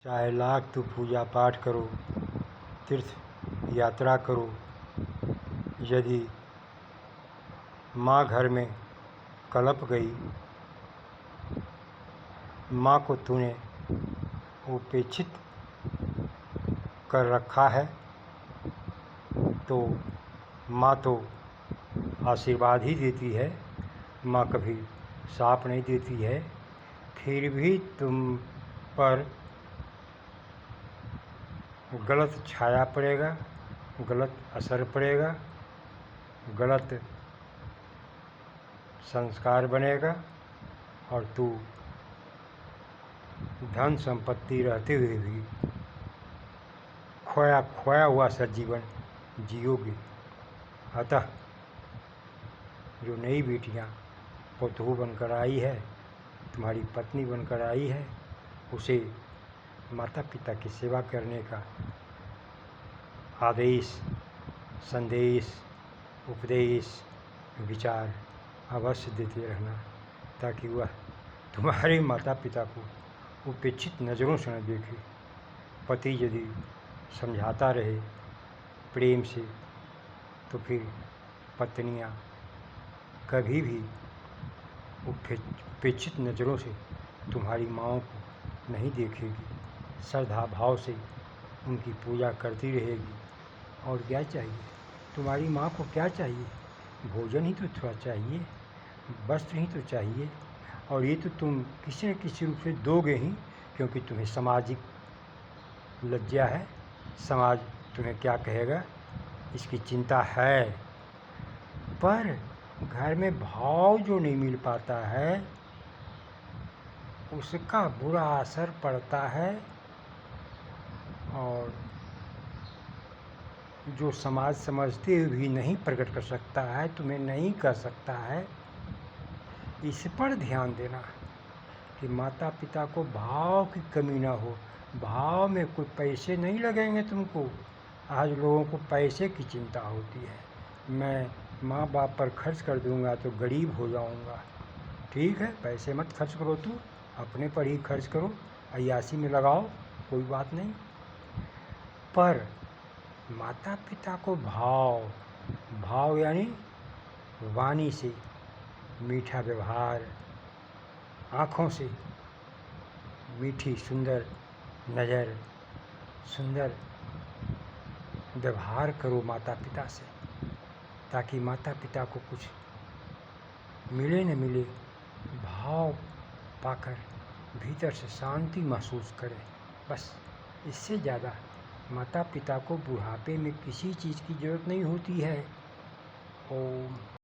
चाहे लाख तू पूजा पाठ करो, तीर्थ यात्रा करो, यदि माँ घर में कलप गई, माँ को तूने उपेक्षित कर रखा है, तो माँ तो आशीर्वाद ही देती है, माँ कभी शाप नहीं देती है। फिर भी तुम पर गलत छाया पड़ेगा, गलत असर पड़ेगा, गलत संस्कार बनेगा और तू धन संपत्ति रहते हुए भी खोया हुआ सा जीवन जियोगे। अतः जो नई बेटियां पतोह बनकर आई है, तुम्हारी पत्नी बनकर आई है, उसे माता पिता की सेवा करने का आदेश, संदेश, उपदेश, विचार अवश्य देते रहना, ताकि वह तुम्हारे माता पिता को उपेक्षित नज़रों से न देखे। पति यदि समझाता रहे प्रेम से, तो फिर पत्नियां कभी भी उपेक्षित नज़रों से तुम्हारी माँओं को नहीं देखेगी, श्रद्धा भाव से उनकी पूजा करती रहेगी। और क्या चाहिए तुम्हारी माँ को? क्या चाहिए? भोजन ही तो थोड़ा चाहिए, वस्त्र ही तो चाहिए, और ये तो तुम किसी न किसी रूप से दोगे ही, क्योंकि तुम्हें सामाजिक लज्जा है, समाज तुम्हें क्या कहेगा इसकी चिंता है। पर घर में भाव जो नहीं मिल पाता है, उसका बुरा असर पड़ता है, और जो समाज समझते हुए भी नहीं प्रकट कर सकता है, तुम्हें नहीं कर सकता है, इस पर ध्यान देना कि माता पिता को भाव की कमी ना हो। भाव में कोई पैसे नहीं लगेंगे तुमको। आज लोगों को पैसे की चिंता होती है, मैं माँ बाप पर खर्च कर दूंगा तो गरीब हो जाऊंगा। ठीक है, पैसे मत खर्च करो, तू अपने पर ही खर्च करो, अय्यासी में लगाओ, कोई बात नहीं। पर माता पिता को भाव यानी वाणी से मीठा व्यवहार, आँखों से मीठी सुंदर नज़र, सुंदर व्यवहार करो माता पिता से, ताकि माता पिता को कुछ मिले न मिले, भाव पाकर भीतर से शांति महसूस करें। बस इससे ज़्यादा माता पिता को बुढ़ापे में किसी चीज़ की ज़रूरत नहीं होती है। ओम।